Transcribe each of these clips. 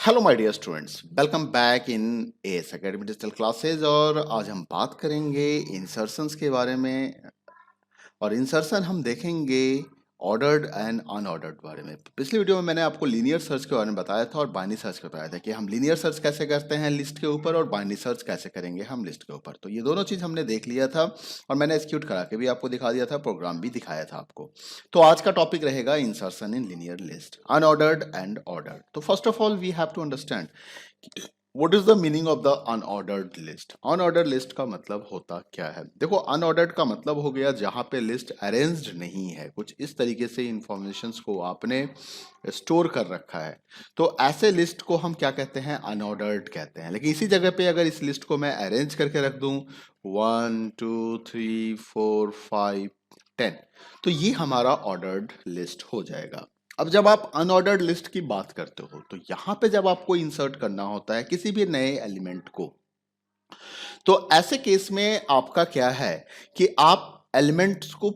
Hello my dear students, welcome back in AS academy digital classes. और आज हम बात करेंगे इंसर्शंस के बारे में। और इंसर्शन हम देखेंगे ऑर्डर्ड एंड अनऑर्डर्ड बारे में। पिछली वीडियो में मैंने आपको लीनियर सर्च के बारे में बताया था और बाइनरी सर्च का बताया था कि हम लीनियर सर्च कैसे करते हैं लिस्ट के ऊपर और बाइनरी सर्च कैसे करेंगे हम लिस्ट के ऊपर। तो ये दोनों चीज़ हमने देख लिया था और मैंने एक्सिक्यूट करा के भी आपको दिखा दिया था, प्रोग्राम भी दिखाया था आपको। तो आज का टॉपिक रहेगा insertion in linear list, unordered and ordered. तो first of all we have to understand what is the meaning of the unordered list. Unordered list का मतलब होता क्या है? देखो, अनऑर्डर्ड का मतलब हो गया जहां पे लिस्ट अरेंज्ड नहीं है, कुछ इस तरीके से इंफॉर्मेशंस को आपने स्टोर कर रखा है, तो ऐसे लिस्ट को हम क्या कहते हैं? अनऑर्डर्ड कहते हैं। लेकिन इसी जगह पे अगर इस लिस्ट को मैं अरेंज करके रख दूं 1 2 3 4 5 10, तो ये हमारा ऑर्डर्ड लिस्ट हो जाएगा। अब जब आप अनऑर्डर्ड लिस्ट की बात करते हो तो यहां पे जब आपको इंसर्ट करना होता है किसी भी नए एलिमेंट को, तो ऐसे केस में आपका क्या है कि आप एलिमेंट्स को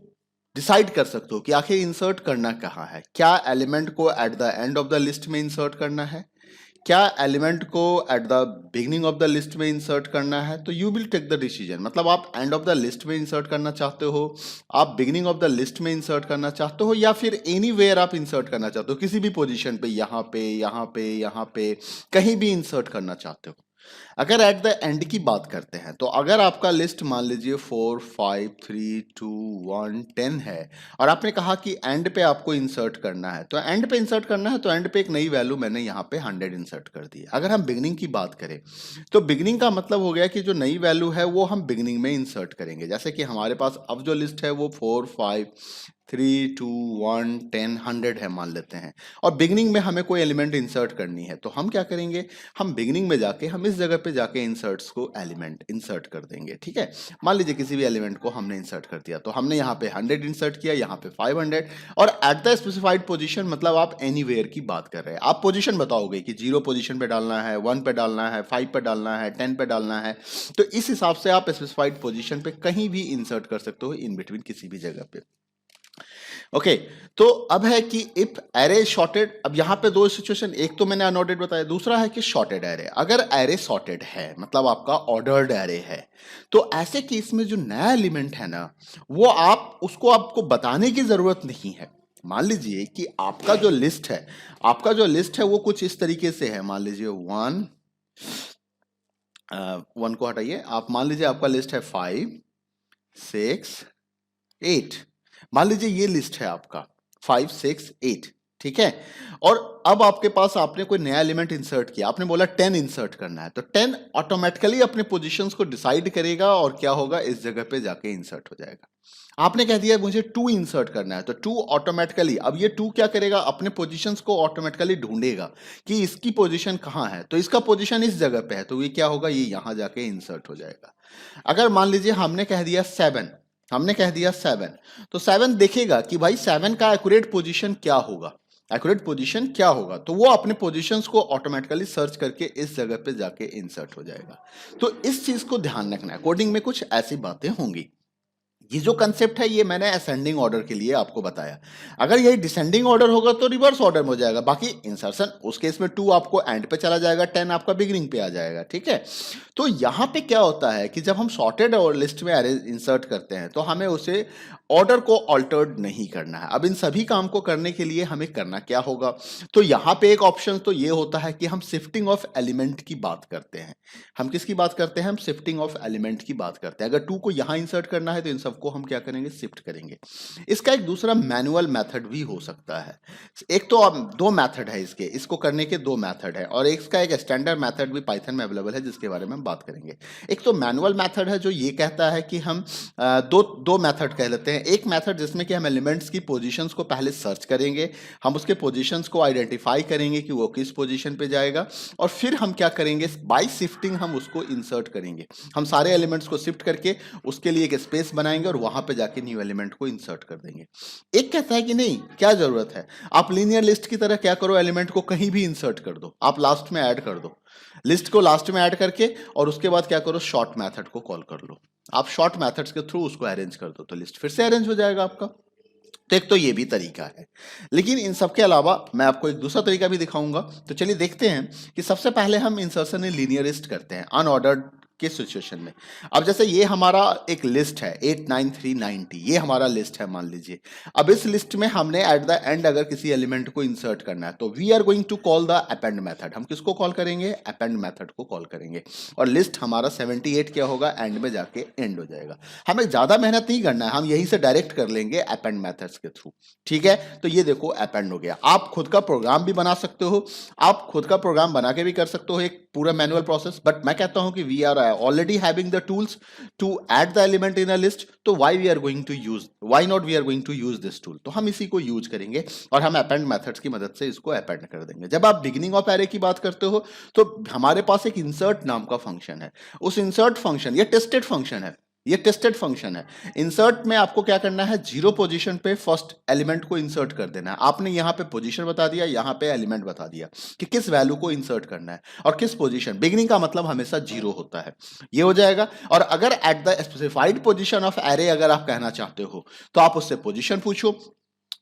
डिसाइड कर सकते हो कि आखिर इंसर्ट करना कहाँ है। क्या एलिमेंट को at the end of the list में इंसर्ट करना है, क्या एलिमेंट को at the beginning of the list में इंसर्ट करना है। तो you will take the decision. मतलब आप एंड ऑफ द लिस्ट में इंसर्ट करना चाहते हो, आप बिगनिंग ऑफ द लिस्ट में इंसर्ट करना चाहते हो, या फिर एनीवेयर आप इंसर्ट करना चाहते हो, किसी भी पोजीशन पे, यहाँ पे, यहाँ पे, यहाँ पे, कहीं भी इंसर्ट करना चाहते हो। अगर एट द एंड की बात करते हैं तो अगर आपका लिस्ट मान लीजिए 4 5 3 2 1 10 है और आपने कहा कि एंड पे आपको इंसर्ट करना है, तो एंड पे इंसर्ट करना है तो एंड पे एक नई वैल्यू मैंने यहाँ पे 100 इंसर्ट कर दी। अगर हम बिगनिंग की बात करें तो बिगनिंग का मतलब हो गया कि जो नई वैल्यू है वो हम बिगनिंग में इंसर्ट करेंगे। जैसे कि हमारे पास अब जो लिस्ट है वो 4 5 3 2 1 10 100 है मान लेते हैं, और बिगनिंग में हमें कोई एलिमेंट इंसर्ट करनी है, तो हम क्या करेंगे? हम बिगनिंग में जाके हम इस जगह पे जाके इंसर्ट्स को एलिमेंट इंसर्ट कर देंगे। ठीक है, मान लीजिए किसी भी एलिमेंट को हमने इंसर्ट कर दिया, तो हमने यहाँ पे 100 इंसर्ट किया, यहाँ पे 500, और एट द स्पेसिफाइड पोजीशन, मतलब आप एनीवेयर की बात कर रहे हैं। आप पोजीशन बताओगे कि 0 पोजीशन पे डालना है, 1 पे डालना है, 5 पे डालना है, 10 पे डालना है, तो इस हिसाब से आप स्पेसिफाइड पोजीशन पे कहीं भी इंसर्ट कर सकते हो, इन बिटवीन किसी भी जगह पे। ओके, तो अब है कि इफ एरे शॉर्टेड। अब यहां पे दो सिचुएशन, एक तो मैंने अनऑर्डर्ड बताया, दूसरा है कि शॉर्टेड एरे। अगर एरे शॉर्टेड है मतलब आपका ऑर्डर्ड एरे है, तो ऐसे केस में जो नया एलिमेंट है ना, वो आप उसको आपको बताने की जरूरत नहीं है। मान लीजिए कि आपका जो लिस्ट है, वो कुछ इस तरीके से है। मान लीजिए 1 को हटाइए, आप मान लीजिए आपका लिस्ट है 5 6 8। मान लीजिए ये लिस्ट है आपका 5 6 8, ठीक है। और अब आपके पास आपने कोई नया एलिमेंट इंसर्ट किया, आपने बोला 10 इंसर्ट करना है, तो 10 ऑटोमेटिकली अपने पोजीशंस को डिसाइड करेगा और क्या होगा, इस जगह पे जाके इंसर्ट हो जाएगा। आपने कह दिया मुझे 2 इंसर्ट करना है, तो 2 ऑटोमेटिकली, अब ये 2 क्या करेगा, अपने पोजीशंस को ऑटोमेटिकली ढूंढेगा कि इसकी पोजीशन कहाँ है, तो इसका पोजीशन इस जगह पे है, तो ये क्या होगा, ये यहां जाके इंसर्ट हो जाएगा। अगर मान लीजिए हमने कह दिया 7, तो 7 देखेगा कि भाई 7 का एक्यूरेट पोजीशन क्या होगा, तो वो अपने पोजीशंस को ऑटोमेटिकली सर्च करके इस जगह पे जाके इंसर्ट हो जाएगा। तो इस चीज को ध्यान रखना है, कोडिंग में कुछ ऐसी बातें होंगी। ये जो कंसेप्ट है ये मैंने असेंडिंग ऑर्डर के लिए आपको बताया। अगर यही डिसेंडिंग ऑर्डर होगा तो रिवर्स ऑर्डर में हो जाएगा। बाकी इंसर्शन उस केस में 2 आपको एंड पे चला जाएगा, 10 आपका बिगिनिंग पे आ जाएगा। ठीक है, तो यहां पे क्या होता है कि जब हम सॉर्टेड और लिस्ट में इंसर्ट करते हैं तो हमें उसे ऑर्डर को ऑल्टर्ड नहीं करना है। अब इन सभी काम को करने के लिए हमें करना क्या होगा, तो यहां पे एक ऑप्शन तो ये होता है कि हम शिफ्टिंग ऑफ एलिमेंट की बात करते हैं। हम किसकी बात करते हैं? हम शिफ्टिंग ऑफ एलिमेंट की बात करते हैं। अगर 2 को यहां इंसर्ट करना है तो इन सबको हम क्या करेंगे? शिफ्ट करेंगे। इसका एक दूसरा मैनुअल मेथड भी हो सकता है। एक तो अब 2 मेथड है इसको करने के 2 मेथड है, और इसका एक स्टैंडर्ड मेथड भी पाइथन में अवेलेबल है जिसके बारे में हम बात करेंगे। एक तो मैनुअल मेथड है जो ये कहता है कि हम दो मेथड कह लेते हैं। एक मेथड जिसमें कि हम एलिमेंट्स की पोजीशंस को पहले सर्च करेंगे, हम उसके पोजीशंस को आइडेंटिफाई करेंगे कि वो किस पोजीशन पे जाएगा, और फिर हम क्या करेंगे? बाय शिफ्टिंग हम उसको इंसर्ट करेंगे। हम सारे एलिमेंट्स को शिफ्ट करके उसके लिए एक स्पेस बनाएंगे और वहां पे जाके न्यू एलिमेंट को इंसर्ट कर देंगे। एक कहता है कि नहीं, क्या जरूरत है, आप लीनियर लिस्ट की तरह क्या करो, एलिमेंट को कहीं भी इंसर्ट कर दो, आप लास्ट में ऐड कर दो, लिस्ट को लास्ट में ऐड करके, और उसके बाद क्या करो, शॉर्ट मेथड को कॉल कर लो। आप शॉर्ट मेथड्स के थ्रू उसको अरेंज कर दो, तो लिस्ट फिर से अरेंज हो जाएगा आपका। तो एक तो ये भी तरीका है, लेकिन इन सब के अलावा मैं आपको एक दूसरा तरीका भी दिखाऊंगा। तो चलिए देखते हैं कि सबसे पहले हम इंसर्शन इन लीनियरिस्ट करते हैं अनऑर्डर्ड के सिचुएशन में। अब जैसे ये हमारा एक लिस्ट है 89390, ये हमारा लिस्ट है मान लीजिए। अब इस लिस्ट में हमने एट द एंड अगर किसी एलिमेंट को इंसर्ट करना है तो we are going to call the append method. हम किसको कॉल करेंगे? अपेंड मेथड को कॉल करेंगे। और लिस्ट हमारा 78 क्या होगा? एंड में जाके एंड हो जाएगा। हमें ज्यादा मेहनत नहीं करना है, हम यहीं से डायरेक्ट कर लेंगे अपेंड मेथड्स के थ्रू। ठीक है, तो ये देखो अपेंड हो गया। आप खुद का प्रोग्राम भी बना सकते हो, आप खुद का प्रोग्राम बना के भी कर सकते हो, एक पूरा मैनुअल प्रोसेस। बट मैं कहता हूं कि we are already having the tools to add the element in a list, तो why not we are going to use this tool. तो हम इसी को यूज करेंगे और हम अपेंड मेथड्स की मदद से इसको अपेंड कर देंगे। जब आप बिगिनिंग ऑफ एरे की बात करते हो तो हमारे पास एक इंसर्ट नाम का फंक्शन है। उस इंसर्ट फंक्शन, ये टेस्टेड फंक्शन है, ये टेस्टेड फंक्शन है। इंसर्ट में आपको क्या करना है? 0 पोजीशन पे फर्स्ट एलिमेंट को इंसर्ट कर देना है। आपने यहाँ पे पोजीशन बता दिया, यहाँ पे एलिमेंट बता दिया कि किस वैल्यू को इंसर्ट करना है और किस पोजीशन। बिगिनिंग का मतलब हमेशा 0 होता है, ये हो जाएगा। और अगर at the specified position of array अगर आप कहना चाहते हो तो आप उससे पोजीशन पूछो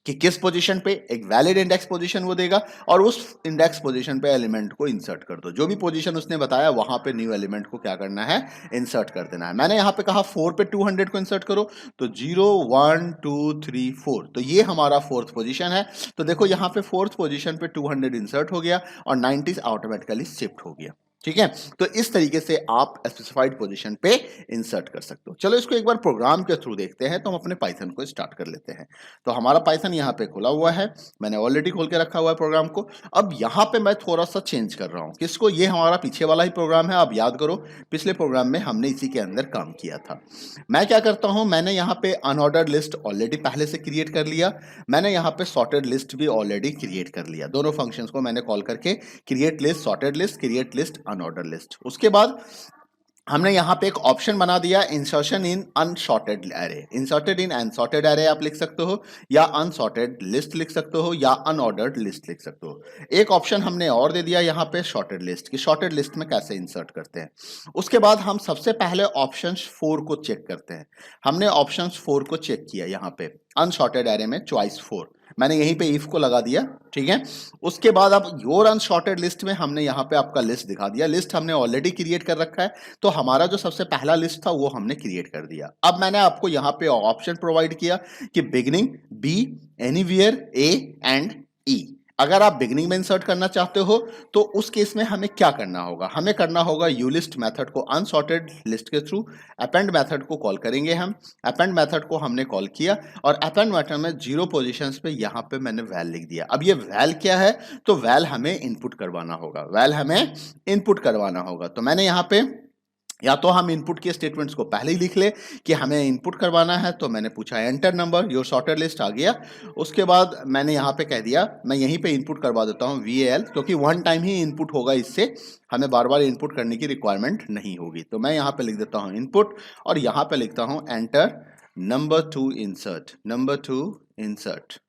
कि किस पोजीशन पे, एक वैलिड इंडेक्स पोजीशन वो देगा और उस इंडेक्स पोजीशन पे एलिमेंट को इंसर्ट कर दो। जो भी पोजीशन उसने बताया वहां पे न्यू एलिमेंट को क्या करना है? इंसर्ट कर देना है। मैंने यहां पे कहा 4 पे 200 को इंसर्ट करो, तो 0 1 2 3 4, तो ये हमारा फोर्थ पोजीशन है। तो देखो यहां पे फोर्थ पोजीशन पे 200 इंसर्ट हो गया और 90 ऑटोमेटिकली शिफ्ट हो गया। ठीक है, तो इस तरीके से आप स्पेसिफाइड पोजीशन पे इंसर्ट कर सकते हो। चलो इसको एक बार प्रोग्राम के थ्रू देखते हैं। तो हम अपने पाइथन को स्टार्ट कर लेते हैं। तो हमारा पाइथन यहाँ पे खुला हुआ है, मैंने ऑलरेडी खोल के रखा हुआ है प्रोग्राम को। अब यहाँ पे मैं थोड़ा सा चेंज कर रहा हूँ। किसको? ये हमारा पीछे वाला ही प्रोग्राम है। आप याद करो पिछले प्रोग्राम में हमने इसी के अंदर काम किया था। मैं क्या करता हूँ, मैंने यहाँ पे अनऑर्डर्ड लिस्ट ऑलरेडी पहले से क्रिएट कर लिया, मैंने यहाँ पे सॉर्टेड लिस्ट भी ऑलरेडी क्रिएट कर लिया। दोनों फंक्शंस को मैंने कॉल करके create list, sorted list, create list, unordered list. उसके बाद हमने यहाँ पे एक ऑप्शन बना दिया insertion in unsorted array. Inserted in unsorted array आप लिख सकते हो, या अनसॉर्टेड लिस्ट लिख सकते हो, या अनऑर्डर्ड लिस्ट लिख सकते हो। एक ऑप्शन हमने और दे दिया यहाँ पे सॉर्टेड लिस्ट की, सॉर्टेड लिस्ट में कैसे इंसर्ट करते हैं। उसके बाद हम सबसे पहले ऑप्शन 4 को चेक करते हैं। हमने ऑप्शन 4 को चेक किया यहाँ पे अनसॉर्टेड एरे में, चॉइस 4 मैंने यहीं पे इफ को लगा दिया। ठीक है, उसके बाद अब योर अनसॉर्टेड लिस्ट में हमने यहाँ पे आपका लिस्ट दिखा दिया। लिस्ट हमने ऑलरेडी क्रिएट कर रखा है, तो हमारा जो सबसे पहला लिस्ट था वो हमने क्रिएट कर दिया। अब मैंने आपको यहाँ पे ऑप्शन प्रोवाइड किया कि beginning B, anywhere, A end E. अगर आप बिगिनिंग में इंसर्ट करना चाहते हो तो उस केस में हमें क्या करना होगा? हमें करना होगा यूलिस्ट मेथड को अनसॉर्टेड लिस्ट के थ्रू, अपेंड मेथड को कॉल करेंगे हम। अपेंड मेथड को हमने कॉल किया और अपेंड मेथड में 0 पोजीशंस पे यहाँ पे मैंने वैल लिख दिया। अब ये वैल क्या है? तो वैल हमें इनपुट करवाना होगा, वैल हमें इनपुट करवाना होगा। तो मैंने यहाँ पे, या तो हम इनपुट के स्टेटमेंट्स को पहले ही लिख ले कि हमें इनपुट करवाना है, तो मैंने पूछा enter number, your sorted list आ गया। उसके बाद मैंने यहाँ पे कह दिया, मैं यहीं पे इनपुट करवा देता हूँ VAL, क्योंकि वन टाइम ही इनपुट होगा, इससे हमें बार बार इनपुट करने की रिक्वायरमेंट नहीं होगी। तो मैं यहाँ पे लिख देता हूँ इनपुट और यहाँ पे लिखता हूँ enter number 2 insert, number 2 insert,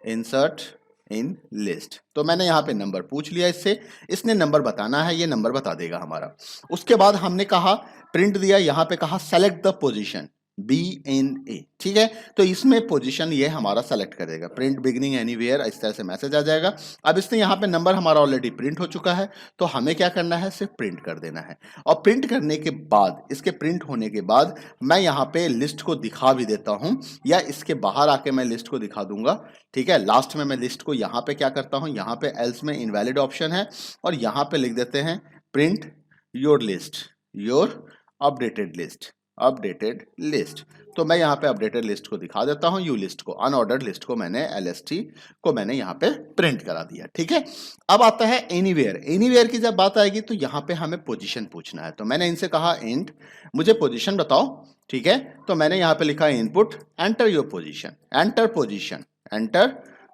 insert in list. तो मैंने यहाँ पे नंबर पूछ लिया इससे, इसने नंबर बताना है, ये नंबर बता देगा हमारा। उसके बाद हमने कहा प्रिंट दिया, यहाँ पे कहा सेलेक्ट द पोजीशन BNA। ठीक है, तो इसमें पोजीशन ये हमारा सेलेक्ट करेगा, प्रिंट बिगिनिंग एनीवेयर, इस तरह से मैसेज आ जाएगा। अब इसने यहाँ पे नंबर हमारा ऑलरेडी प्रिंट हो चुका है, तो हमें क्या करना है? सिर्फ प्रिंट कर देना है। और प्रिंट करने के बाद, इसके प्रिंट होने के बाद मैं यहाँ पे लिस्ट को दिखा भी देता हूँ, या इसके बाहर आके मैं लिस्ट को दिखा दूंगा। ठीक है, लास्ट में मैं लिस्ट को यहाँ पे क्या करता हूँ, यहाँ पे एल्स में इनवैलिड ऑप्शन है और यहाँ पे लिख देते हैं print your list, your updated list, updated list. तो मैं यहाँ पे अपडेटेड लिस्ट को दिखा देता हूँ, यू लिस्ट को, अनऑर्डर्ड लिस्ट को मैंने LST को मैंने यहाँ पे प्रिंट करा दिया। ठीक है, अब आता है एनीवेयर। एनीवेयर की जब बात आएगी तो यहाँ पे हमें पोजीशन पूछना है। तो मैंने इनसे कहा इंट मुझे पोजीशन बताओ। ठीक है, तो मैंने यहाँ पे लिखा input enter your position, enter position, enter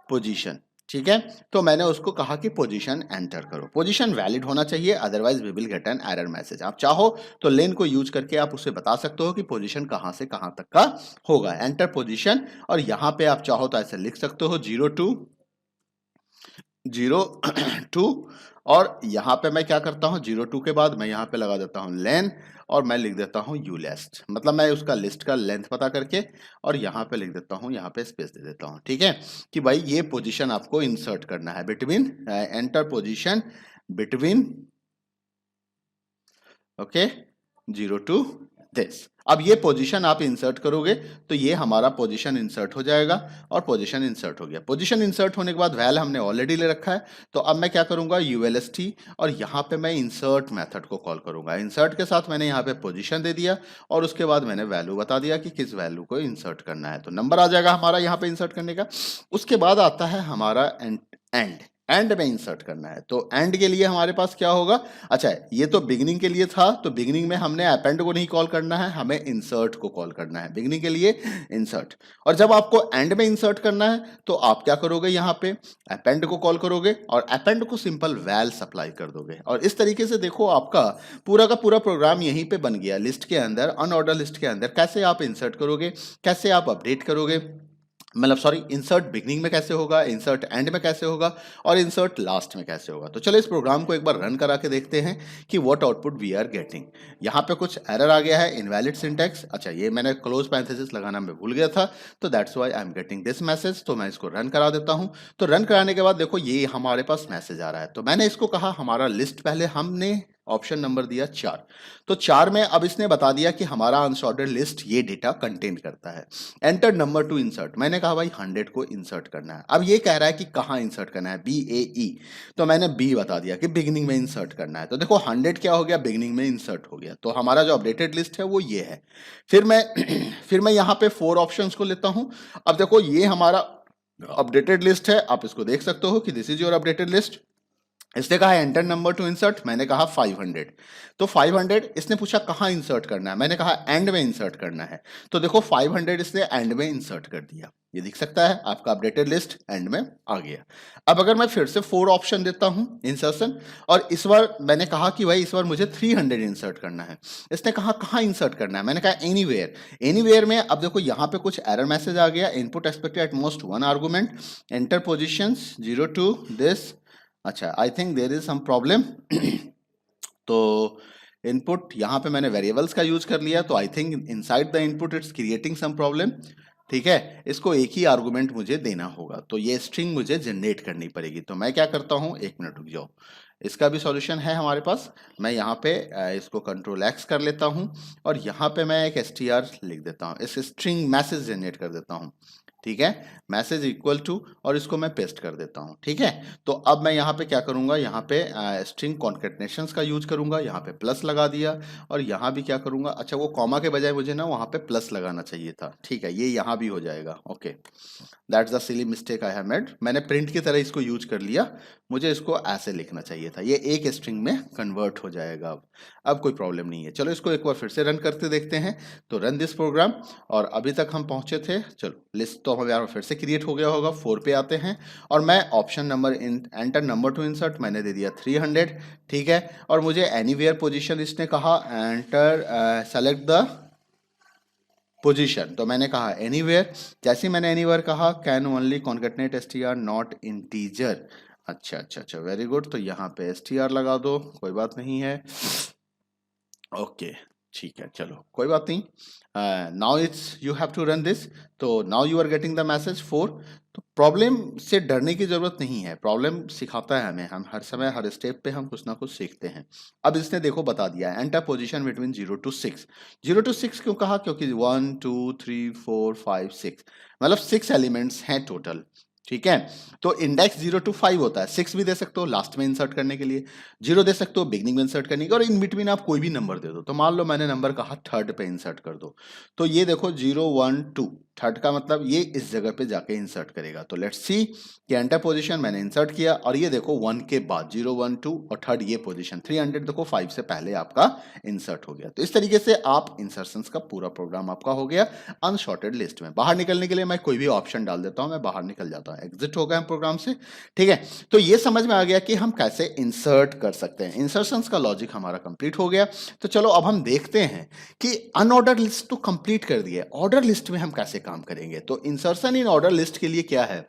position. ठीक है, तो मैंने उसको कहा कि पोजीशन एंटर करो। पोजीशन वैलिड होना चाहिए, otherwise we will get an error message. आप चाहो तो लेन को यूज करके आप उसे बता सकते हो कि पोजीशन कहां से कहां तक का होगा, एंटर पोजीशन। और यहां पे आप चाहो तो ऐसे लिख सकते हो 0 to 02 और यहाँ पे मैं क्या करता हूँ 02 के बाद मैं यहाँ पे लगा देता हूँ लेन और मैं लिख देता हूँ यू लिस्ट, मतलब मैं उसका लिस्ट का लेंथ पता करके और यहाँ पे लिख देता हूँ, यहाँ पे स्पेस दे देता हूँ। ठीक है कि भाई ये पोजीशन आपको इंसर्ट करना है between, enter position between, okay, 0 to this. अब ये पोजीशन आप इंसर्ट करोगे तो ये हमारा पोजीशन इंसर्ट हो जाएगा और पोजीशन इंसर्ट हो गया। पोजीशन इंसर्ट होने के बाद वैल हमने ऑलरेडी ले रखा है, तो अब मैं क्या करूंगा ULST और यहाँ पे मैं इंसर्ट मेथड को कॉल करूंगा। इंसर्ट के साथ मैंने यहाँ पे पोजीशन दे दिया और उसके बाद मैंने वैल्यू बता दिया कि किस वैल्यू को इंसर्ट करना है, तो नंबर आ जाएगा हमारा यहाँ पे इंसर्ट करने का। उसके बाद आता है हमारा एंड में इंसर्ट करना है। तो एंड के लिए हमारे पास क्या होगा, अच्छा ये तो बिगिनिंग के लिए था, तो बिगिनिंग में हमने अपेंड को नहीं कॉल करना है, हमें इंसर्ट को कॉल करना है। बिगिनिंग के लिए इंसर्ट, और जब आपको एंड में इंसर्ट करना है तो आप क्या करोगे, यहाँ पे अपेंड को कॉल करोगे और अपेंड को सिंपल वैल सप्लाई कर दोगे। और इस तरीके से देखो आपका पूरा का पूरा प्रोग्राम यहीं पे बन गया। लिस्ट के अंदर, अनऑर्डर लिस्ट के अंदर कैसे आप इंसर्ट करोगे, कैसे आप अपडेट करोगे, मतलब सॉरी, इंसर्ट बिगनिंग में कैसे होगा, इंसर्ट एंड में कैसे होगा और इंसर्ट लास्ट में कैसे होगा। तो चलो इस प्रोग्राम को एक बार रन करा के देखते हैं कि what output we are getting. यहाँ पे कुछ एरर आ गया है, इनवैलिड सिंटैक्स। अच्छा ये मैंने क्लोज पैरेंथेसिस लगाना मैं भूल गया था, तो that's why I am getting this message. तो मैं इसको रन करा देता हूँ। तो रन कराने के बाद देखो ये हमारे पास मैसेज आ रहा है। तो मैंने इसको कहा हमारा लिस्ट, पहले हमने ऑप्शन नंबर दिया 4, तो 4 में अब इसने बता दिया कि हमारा अनसॉर्टेड लिस्ट ये डेटा कंटेन करता है। एंटर नंबर टू इंसर्ट, मैंने कहा भाई 100 को इंसर्ट करना है। अब ये कह रहा है कि कहाँ इंसर्ट करना है, BAE, तो मैंने B बता दिया कि बिगिनिंग में इंसर्ट करना है। तो देखो 100 क्या हो गया, बिगिनिंग में इंसर्ट हो गया। तो हमारा जो अपडेटेड लिस्ट है वो ये है। फिर मैं फिर मैं यहाँ पे 4 ऑप्शंस को लेता हूँ। अब देखो ये हमारा अपडेटेड लिस्ट है, आप इसको देख सकते हो कि this is your updated list. इसने कहा एंटर नंबर टू इंसर्ट, मैंने कहा 500। तो 500 इसने पूछा कहाँ इंसर्ट करना है, मैंने कहा एंड में इंसर्ट करना है। तो देखो 500 इसने एंड में इंसर्ट कर दिया। ये दिख सकता है आपका अपडेटेड लिस्ट एंड में आ गया। अब अगर मैं फिर से 4 ऑप्शन देता हूं इंसर्शन, और इस बार मैंने कहा कि भाई इस बार मुझे 300 इंसर्ट करना है। इसने कहा कहाँ इंसर्ट करना है, मैंने कहा एनीवेयर। एनीवेयर में अब देखो यहाँ पे कुछ एरर मैसेज आ गया, input expected at most 1 argument, enter positions 0 to this. अच्छा I think there is some problem. तो इनपुट यहाँ पे मैंने वेरिएबल्स का यूज कर लिया, तो I think inside the input it's creating some problem. ठीक है, इसको एक ही आर्गुमेंट मुझे देना होगा, तो ये स्ट्रिंग मुझे जनरेट करनी पड़ेगी। तो मैं क्या करता हूँ, एक मिनट रुक जाओ, इसका भी सॉल्यूशन है हमारे पास। मैं यहाँ पे इसको कंट्रोल X कर लेता हूँ और यहाँ पे मैं एक str लिख देता हूँ, इस स्ट्रिंग मैसेज जनरेट कर देता हूँ। ठीक है, मैसेज इक्वल टू, और इसको मैं पेस्ट कर देता हूँ। ठीक है, तो अब मैं यहाँ पे क्या करूँगा, यहाँ पे स्ट्रिंग कॉन्केटनेशंस का यूज करूँगा, यहाँ पे प्लस लगा दिया और यहाँ भी क्या करूँगा, अच्छा वो कॉमा के बजाय मुझे ना वहाँ पे प्लस लगाना चाहिए था। ठीक है, ये यहाँ भी हो जाएगा। Okay, that's the silly mistake I have made, मैंने प्रिंट की तरह इसको यूज कर लिया, मुझे इसको ऐसे लिखना चाहिए था, ये एक स्ट्रिंग में कन्वर्ट हो जाएगा। अब कोई प्रॉब्लम नहीं है। चलो इसको एक बार फिर से रन करते देखते हैं। तो रन दिस प्रोग्राम, और अभी तक हम पहुंचे थे, चलो लिस्ट तो हमारा फिर से क्रिएट हो गया होगा। 4 पे आते हैं और मैं option number enter number two insert मैंने दे दिया 300। ठीक है, और मुझे एनीवेयर पोजीशन इसने कहा एंटर सेलेक्ट द पोजीशन, तो मैंने कहा एनीवेयर। जैसे मैंने एनीवेयर कहा, can only concatenate str not integer. अच्छा अच्छा अच्छा, वेरी गुड। तो यहाँ पे str लगा दो, कोई बात नहीं है। ओके ठीक है, चलो कोई बात नहीं। Now it's you have to run this, तो now you are getting the message 4। तो प्रॉब्लम से डरने की जरूरत नहीं है, प्रॉब्लम सिखाता है हमें, हम हर समय हर स्टेप पे हम कुछ ना कुछ सीखते हैं। अब इसने देखो बता दिया है enter position between 0 to 6। 0 to 6 क्यों कहा, क्योंकि 1 2 3 4 5 6 मतलब 6 एलिमेंट्स हैं टोटल। ठीक है, तो इंडेक्स 0 टू 5 होता है, 6 भी दे सकते हो लास्ट में इंसर्ट करने के लिए, 0 दे सकते हो बिगनिंग में इंसर्ट करने के, और इन बिटवीन आप कोई भी नंबर दे दो। तो मान लो मैंने नंबर कहा 3rd पे इंसर्ट कर दो, तो ये देखो 0 1 2, 3rd का मतलब ये इस जगह पे जाके इंसर्ट करेगा। तो लेट्स सी कि एंटर पोजीशन मैंने इंसर्ट किया, और ये देखो 1 के बाद 0 1 2 और 3rd ये पोजीशन 300 देखो 5 से पहले आपका इंसर्ट हो गया। तो इस तरीके से आप इंसर्शंस का पूरा प्रोग्राम आपका हो गया अनसॉर्टेड लिस्ट में। बाहर निकलने के लिए मैं कोई भी ऑप्शन डाल देता हूं, मैं बाहर निकल जाता हूं, एग्जिट हो गया प्रोग्राम से। ठीक है, तो ये समझ में आ गया कि हम कैसे इंसर्ट कर सकते हैं। इंसर्शंस का लॉजिक हमारा कंप्लीट हो गया। तो चलो अब हम देखते हैं कि अनऑर्डर लिस्ट तो कंप्लीट कर दिया, ऑर्डर लिस्ट में हम कैसे काम करेंगे। तो इंसर्शन इन ऑर्डर लिस्ट के लिए क्या है,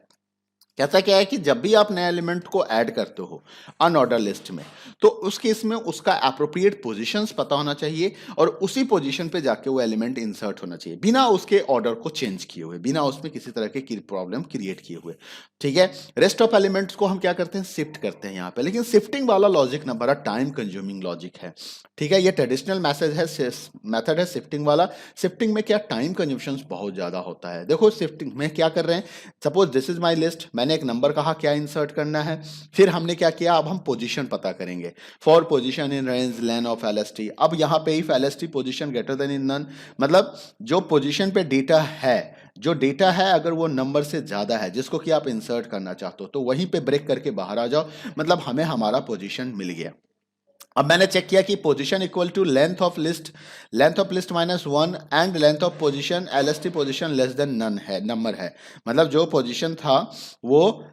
कहता क्या है कि जब भी आप नए एलिमेंट को ऐड करते हो अनऑर्डर लिस्ट में, तो उस केस में उसका एप्रोप्रिएट पोजीशंस पता होना चाहिए और उसी पोजीशन पे जाके वो एलिमेंट इंसर्ट होना चाहिए बिना उसके ऑर्डर को चेंज किए हुए, बिना उसमें किसी तरह के प्रॉब्लम क्रिएट किए हुए। ठीक है, रेस्ट ऑफ एलिमेंट्स को हम क्या करते हैं, शिफ्ट करते हैं यहाँ पे, लेकिन शिफ्टिंग वाला लॉजिक ना बड़ा टाइम कंज्यूमिंग लॉजिक है। ठीक है, ये ट्रेडिशनल मेथड है शिफ्टिंग वाला। शिफ्टिंग में क्या टाइम कंज्यूम्शन बहुत ज्यादा होता है। देखो शिफ्टिंग में क्या कर रहे हैं, suppose this is my list, मैंने एक नंबर कहा क्या इंसर्ट करना है, फिर हमने क्या किया, अब हम पोजीशन पता करेंगे, for position in range len of LST. अब यहाँ पे if LST position greater than in none, मतलब जो पोजीशन पे डेटा है, जो डेटा है अगर वो नंबर से ज्यादा है जिसको कि आप इंसर्ट करना चाहते हो, तो वहीं पे ब्रेक करके बाहर आ जाओ, मतलब हमें हमारा पोजीशन मिल गया। अब मैंने चेक किया कि position equal to length of list minus one and length of position LST position less than none है, नंबर है, मतलब जो पोजीशन था वो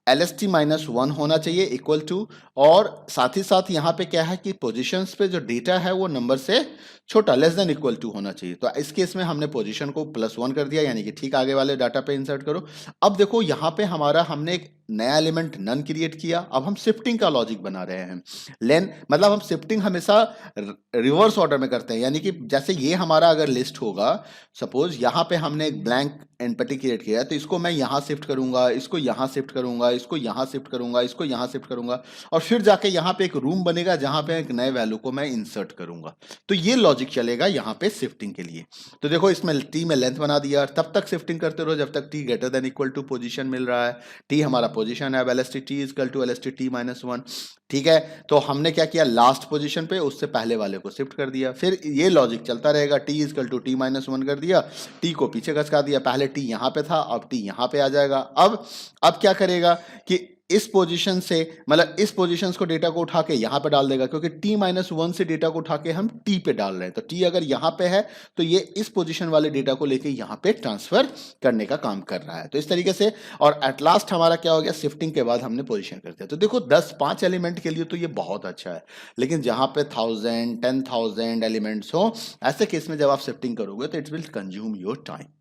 LST माइनस वन होना चाहिए इक्वल टू, और साथ ही साथ यहाँ पे क्या है कि पोजीशंस पे जो डेटा है वो नंबर से छोटा लेस देन इक्वल टू होना चाहिए। तो इस केस में हमने पोजीशन को +1 कर दिया, यानी कि ठीक आगे वाले डाटा पे इंसर्ट करो। अब देखो यहाँ पे हमारा हमने एक नया एलिमेंट नन क्रिएट किया, अब हम शिफ्टिंग का लॉजिक बना रहे हैं। लेन मतलब हम शिफ्टिंग हमेशा रिवर्स ऑर्डर में करते हैं, यानी कि जैसे ये हमारा अगर लिस्ट होगा, सपोज यहाँ पे हमने एक ब्लैंक एम्पटी क्रिएट किया है, तो इसको मैं यहाँ शिफ्ट करूंगा, इसको यहाँ शिफ्ट करूंगा, इसको यहाँ शिफ्ट करूंगा, इसको यहाँ शिफ्ट करूंगा, और फिर जाके यहाँ पे एक रूम बनेगा जहां पे एक नए वैल्यू को मैं इंसर्ट करूंगा। तो ये लॉजिक चलेगा यहाँ पे शिफ्टिंग के लिए। तो देखो इसमें टी में लेंथ बना दिया, तब तक शिफ्टिंग करते रहो जब तक T greater than equal to position मिल रहा है। टी हमारा पोजीशन है, अब LST T equal to LST T minus one. ठीक है, तो हमने क्या किया, लास्ट पोजीशन पे उससे पहले वाले को शिफ्ट कर दिया, फिर ये लॉजिक चलता रहेगा, T equal to T minus one कर दिया, टी को पीछे खसका दिया, पहले टी यहाँ पे था अब टी यहाँ पे आ जाएगा। अब क्या करेगा कि इस पोजीशन से, मतलब इस पोजीशन को डेटा को उठा के यहाँ पे डाल देगा, क्योंकि t माइनस वन से डेटा को उठा के हम t पे डाल रहे हैं, तो t अगर यहाँ पे है तो ये इस पोजीशन वाले डेटा को लेके यहाँ पे ट्रांसफर करने का काम कर रहा है। तो इस तरीके से, और एट लास्ट हमारा क्या हो गया, शिफ्टिंग के बाद हमने पोजीशन कर दिया। तो देखो 5 एलिमेंट के लिए तो ये बहुत अच्छा है, लेकिन जहाँ पे 1000 10,000 एलिमेंट्स हो, ऐसे केस में जब आप शिफ्टिंग करोगे तो it will consume your time.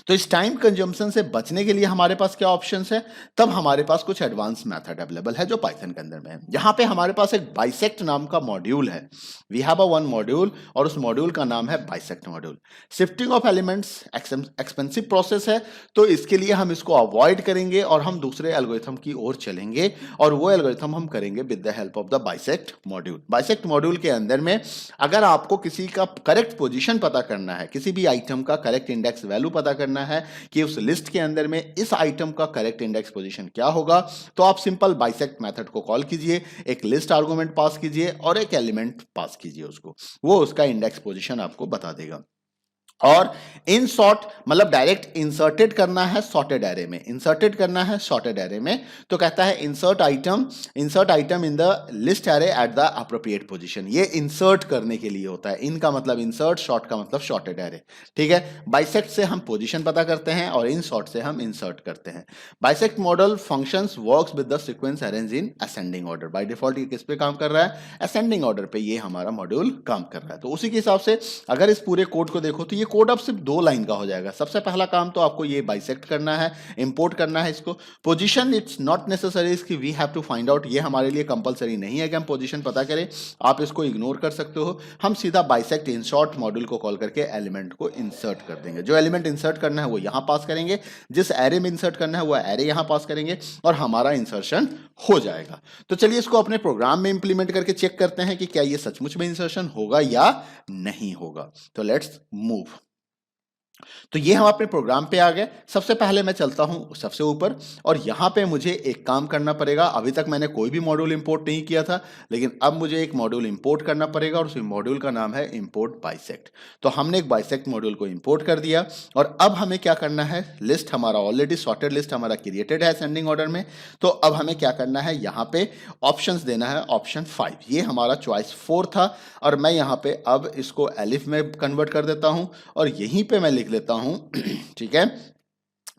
तो इस टाइम कंजम्पशन से बचने के लिए हमारे पास क्या ऑप्शंस है, तब हमारे पास कुछ एडवांस मेथड अवेलेबल है जो पाइथन के अंदर में है। यहाँ पे हमारे पास एक बाइसेक्ट नाम का मॉड्यूल है, we have a one module, और उस मॉड्यूल का नाम है bisect module. Shifting of elements expensive process है, तो इसके लिए हम इसको अवॉइड करेंगे और हम दूसरे एल्गोरिथम की ओर चलेंगे, और वो एल्गोरिथम हम करेंगे with the help of the bisect module. Bisect module के अंदर में अगर आपको किसी का करेक्ट पोजीशन पता करना है, किसी भी आइटम का करेक्ट इंडेक्स वैल्यू पता करना है कि उस लिस्ट के अंदर में इस आइटम का करेक्ट इंडेक्स पोजीशन क्या होगा, तो आप सिंपल बाइसेक्ट मेथड को कॉल कीजिए, एक लिस्ट आर्गुमेंट पास कीजिए और एक एलिमेंट पास कीजिए उसको, वो उसका इंडेक्स पोजीशन आपको बता देगा। और इन सॉर्ट मतलब डायरेक्ट इंसर्टेड करना है सॉर्टेड एरे में, इंसर्टेड करना है सॉर्टेड एरे में, तो कहता है insert item in the list array at the appropriate position. ये इंसर्ट करने के लिए होता है, इनका मतलब इंसर्ट, शॉर्ट का मतलब सॉर्टेड एरे। ठीक है, बाइसेक्ट से हम पोजीशन पता करते हैं और इन सॉर्ट से हम इंसर्ट करते हैं। Bisect model functions works with the sequence arrange in ascending order. By default ये किस पे काम कर रहा है, असेंडिंग ऑर्डर पे ये हमारा मॉड्यूल काम कर रहा है। तो उसी के हिसाब से अगर इस पूरे कोड को देखो तो ये कोड अब सिर्फ 2 लाइन का हो जाएगा। सबसे पहला काम तो आपको ये बाइसेक्ट करना है, इंपोर्ट करना है इसको। पोजीशन इट्स नॉट नेसेसरी कि we have to find out, ये हमारे लिए कंपलसरी नहीं है कि हम पोजीशन पता करें, आप इसको इग्नोर कर सकते हो। हम सीधा बाइसेक्ट इंसर्ट मॉड्यूल को कॉल करके एलिमेंट को इंसर्ट कर देंगे। जो एलिमेंट इंसर्ट करना है वो यहाँ पास करेंगे, जिस एरे में इंसर्ट करना है वो एरे यहाँ पास करेंगे और हमारा इंसर्शन हो जाएगा। तो चलिए इसको अपने प्रोग्राम में इंप्लीमेंट करके चेक करते हैं कि क्या ये सचमुच में इंसर्शन होगा या नहीं होगा। तो लेट्स मूव। तो ये हम अपने प्रोग्राम पे आ गए। सबसे पहले मैं चलता हूं सबसे ऊपर और यहां पे मुझे एक काम करना पड़ेगा। अभी तक मैंने कोई भी मॉड्यूल इंपोर्ट नहीं किया था, लेकिन अब मुझे एक मॉड्यूल इंपोर्ट करना पड़ेगा और उस मॉड्यूल का नाम है इंपोर्ट बाइसेक्ट। तो हमने एक बाइसेक्ट मॉड्यूल को इंपोर्ट कर दिया और अब हमें क्या करना है, लिस्ट हमारा ऑलरेडी सॉर्टेड लिस्ट हमारा क्रिएटेड है असेंडिंग ऑर्डर में। तो अब हमें क्या करना है, यहाँ पे ऑप्शंस देना है, ऑप्शन 5। ये हमारा चॉइस 4 था और मैं यहाँ पे अब इसको एलिफ में कन्वर्ट कर देता हूँ और यहीं पे मैं लिख लेता हूं ठीक है,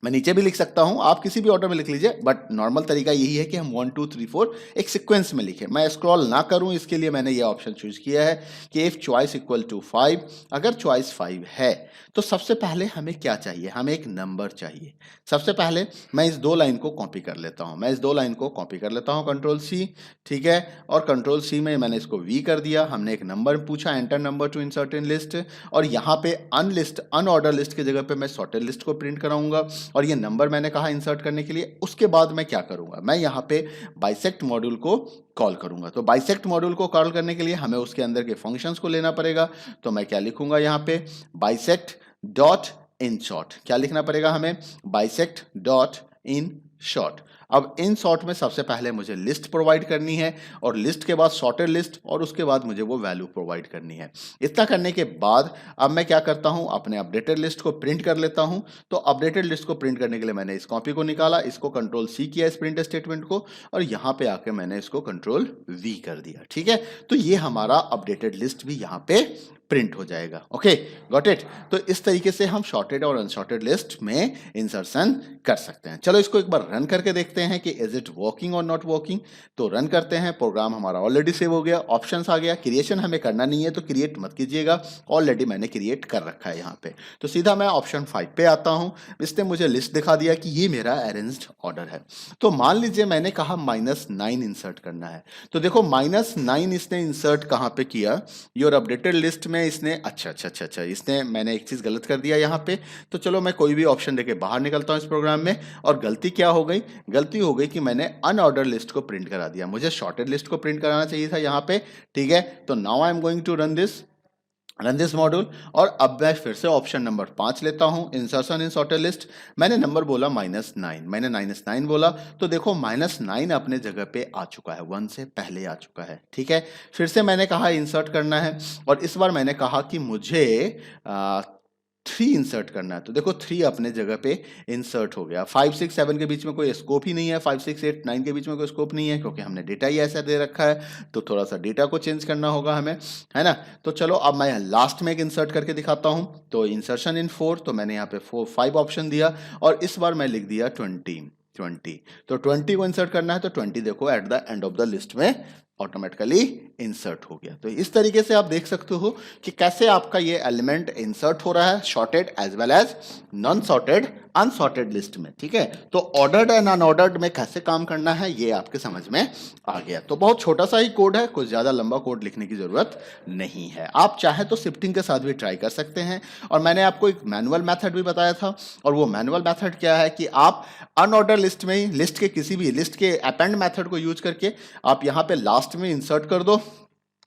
मैं नीचे भी लिख सकता हूं, आप किसी भी ऑर्डर में लिख लीजिए, बट नॉर्मल तरीका यही है कि हम 1 2 3 4 एक सीक्वेंस में लिखें। मैं स्क्रॉल ना करूं इसके लिए मैंने ये ऑप्शन चूज किया है कि इफ चॉइस इक्वल टू 5, अगर चॉइस 5 है तो सबसे पहले हमें क्या चाहिए, हमें एक नंबर चाहिए। सबसे पहले मैं इस दो लाइन को कॉपी कर लेता हूं, मैं इस दो लाइन को कॉपी कर लेता हूं, कंट्रोल सी, ठीक है। और कंट्रोल सी में मैंने इसको वी कर दिया, हमने एक नंबर पूछा, enter number two insert in list, और यहाँ पे अनलिस्ट अनऑर्डर लिस्ट की जगह पे मैं सॉर्टेड लिस्ट को प्रिंट कराऊंगा, और ये नंबर मैंने कहा इंसर्ट करने के लिए। उसके बाद मैं क्या करूंगा, मैं यहाँ पे बाइसेक्ट मॉड्यूल को कॉल करूंगा। तो बाइसेक्ट मॉड्यूल को कॉल करने के लिए हमें उसके अंदर के फंक्शंस को लेना पड़ेगा। तो मैं क्या लिखूंगा यहाँ पे, बाइसेक्ट डॉट इन शॉर्ट। क्या लिखना पड़ेगा हमें, बाइसेक्ट डॉट इन शॉर्ट। अब इन शॉर्ट में सबसे पहले मुझे लिस्ट प्रोवाइड करनी है, और लिस्ट के बाद सॉर्टेड लिस्ट, और उसके बाद मुझे वो वैल्यू प्रोवाइड करनी है। इतना करने के बाद अब मैं क्या करता हूं, अपने अपडेटेड लिस्ट को प्रिंट कर लेता हूं। तो अपडेटेड लिस्ट को प्रिंट करने के लिए मैंने इस कॉपी को निकाला, इसको कंट्रोल सी किया इस प्रिंट स्टेटमेंट को, और यहां पे आके मैंने इसको कंट्रोल वी कर दिया, ठीक है। तो ये हमारा अपडेटेड लिस्ट भी यहां पे प्रिंट हो जाएगा। Okay, got it. तो इस तरीके से हम शॉर्टेड और अनशॉर्टेड लिस्ट में इंसर्शन कर सकते हैं। चलो इसको एक बार रन करके देखते हैं कि इज इट वर्किंग और नॉट वर्किंग। तो रन करते हैं, प्रोग्राम हमारा ऑलरेडी सेव हो गया, ऑप्शंस आ गया। क्रिएशन हमें करना नहीं है तो क्रिएट मत कीजिएगा, ऑलरेडी मैंने क्रिएट कर रखा है यहाँ पे। तो सीधा मैं ऑप्शन 5 पे आता हूँ, इसने मुझे लिस्ट दिखा दिया कि ये मेरा अरेंज्ड ऑर्डर है। तो मान लीजिए मैंने कहा -9 इंसर्ट करना है। तो देखो -9 इसने इंसर्ट कहाँ पे किया, योर अपडेटेड लिस्ट में इसने, अच्छा, इसने, मैंने एक चीज गलत कर दिया यहाँ पे। तो चलो मैं कोई भी ऑप्शन देके बाहर निकलता हूँ इस प्रोग्राम में। और गलती क्या हो गई, गलती हो गई कि मैंने अनऑर्डर लिस्ट को प्रिंट करा दिया, मुझे शॉर्टेड लिस्ट को प्रिंट कराना चाहिए था यहाँ पे, ठीक है। तो now I am going to run this module, और अब मैं फिर से ऑप्शन नंबर 5 लेता हूं, इंसर्शन इन सॉर्टेड लिस्ट। मैंने नंबर बोला -9, मैंने -9 बोला, तो देखो -9 अपने जगह पे आ चुका है, 1 से पहले आ चुका है, ठीक है। फिर से मैंने कहा इंसर्ट करना है, और इस बार मैंने कहा कि मुझे 3 इंसर्ट करना है। तो देखो 3 अपने जगह पे इंसर्ट हो गया। 5 6 7 के बीच में कोई स्कोप ही नहीं है, 5 6 8 9 के बीच में कोई स्कोप नहीं है, क्योंकि हमने डेटा ही ऐसा दे रखा है। तो थोड़ा सा डेटा को चेंज करना होगा हमें, है ना। तो चलो अब मैं लास्ट में एक इंसर्ट करके दिखाता हूं। तो इंसर्शन इन 4, तो मैंने यहाँ पे 5 ऑप्शन दिया, और इस बार मैं लिख दिया 20। तो 20 को इंसर्ट करना है, तो 20 देखो eight the end of the list में ऑटोमेटिकली इंसर्ट हो गया। तो इस तरीके से आप देख सकते हो कि कैसे आपका ये एलिमेंट इंसर्ट हो रहा है sorted as well as non sorted unsorted list में, ठीक है। तो ऑर्डर्ड एंड अनऑर्डर्ड में कैसे काम करना है ये आपके समझ में आ गया। तो बहुत छोटा सा ही कोड है, कुछ ज्यादा लंबा कोड लिखने की जरूरत नहीं है। आप चाहे तो शिफ्टिंग के साथ भी ट्राई कर सकते हैं, और मैंने आपको एक मैनुअल मेथड भी बताया था। और वो मैनुअल मेथड क्या है कि आप अनऑर्डर लिस्ट में ही लिस्ट के किसी भी लिस्ट के अपेंड मेथड को यूज करके आप यहाँ पे लास्ट में इंसर्ट कर दो,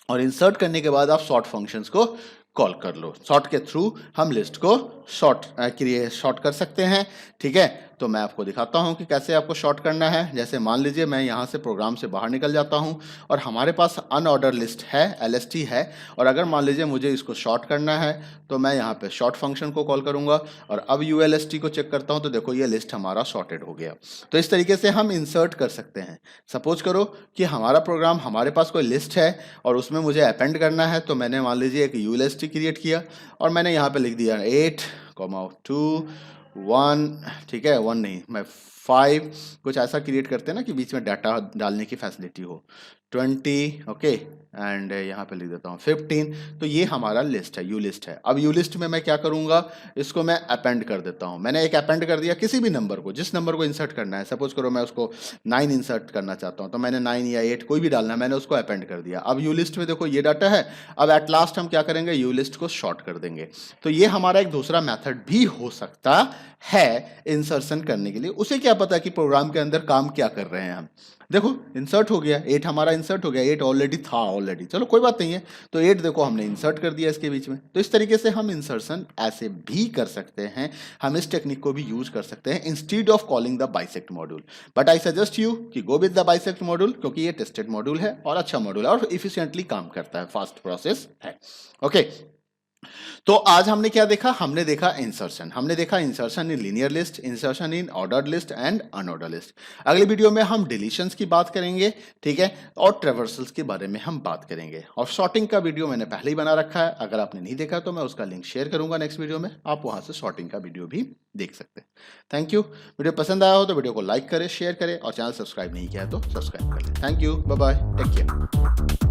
और इंसर्ट करने के बाद आप सॉर्ट फंक्शंस को कॉल कर लो। सॉर्ट के थ्रू हम लिस्ट को शॉर्ट कर सकते हैं, ठीक है। तो मैं आपको दिखाता हूं कि कैसे आपको शॉर्ट करना है। जैसे मान लीजिए मैं यहां से प्रोग्राम से बाहर निकल जाता हूं, और हमारे पास अनऑर्डर लिस्ट है, LST है, और अगर मान लीजिए मुझे इसको शॉर्ट करना है, तो मैं यहाँ पे शॉर्ट फंक्शन को कॉल करूंगा, और अब ULST को चेक करता हूं, तो देखो ये लिस्ट हमारा शॉर्टेड हो गया। तो इस तरीके से हम इंसर्ट कर सकते हैं। सपोज करो कि हमारा प्रोग्राम, हमारे पास कोई लिस्ट है और उसमें मुझे अपेंड करना है। तो मैंने मान लीजिए एक ULST क्रिएट किया, और मैंने यहाँ पे लिख दिया 8, 2, 1, ठीक है, 1 नहीं, मैं 5, कुछ ऐसा क्रिएट करते हैं ना कि बीच में डाटा डालने की फैसिलिटी हो, 20, ओके, एंड यहाँ पे लिख देता हूँ 15। तो ये हमारा लिस्ट है, यू लिस्ट है। अब यू लिस्ट में मैं क्या करूँगा, इसको मैं अपेंड कर देता हूँ। मैंने एक अपेंड कर दिया किसी भी नंबर को, जिस नंबर को इंसर्ट करना है। सपोज करो मैं उसको 9 इंसर्ट करना चाहता हूँ, तो मैंने 9 या 8 कोई भी डालना है, मैंने उसको अपेंड कर दिया। अब यू लिस्ट में देखो ये डाटा है। अब एट लास्ट हम क्या करेंगे, यू लिस्ट को शॉर्ट कर देंगे। तो ये हमारा एक दूसरा मेथड भी हो सकता है इंसर्शन करने के लिए। उसे क्या पता कि प्रोग्राम के अंदर काम क्या कर रहे हैं हम। देखो इंसर्ट हो गया, 8 हमारा इंसर्ट हो गया, 8 ऑलरेडी था ऑलरेडी, चलो कोई बात नहीं है। तो 8 देखो हमने इंसर्ट कर दिया इसके बीच में। तो इस तरीके से हम इंसर्शन ऐसे भी कर सकते हैं, हम इस टेक्निक को भी यूज कर सकते हैं instead of calling the bisect module. But I suggest you कि go with the bisect module, क्योंकि ये टेस्टेड मॉड्यूल है और अच्छा मॉड्यूल है और इफिशिएंटली काम करता है, फास्ट प्रोसेस है। ओके तो आज हमने क्या देखा? हमने देखा इंसर्शन। हमने देखा insertion in linear list, insertion in ordered list and unordered list. अगले वीडियो में हम डिलीशंस की बात करेंगे, ठीक है, और ट्रेवर्सल्स के बारे में हम बात करेंगे। और सॉर्टिंग का वीडियो मैंने पहले ही बना रखा है, अगर आपने नहीं देखा तो मैं उसका लिंक शेयर करूंगा नेक्स्ट वीडियो में, आप वहां से सॉर्टिंग का वीडियो भी देख सकते हैं। Thank you. वीडियो पसंद आया हो तो वीडियो को लाइक करें, शेयर करें, और चैनल सब्सक्राइब नहीं किया है तो सब्सक्राइब कर लें। Thank you, bye bye, take care.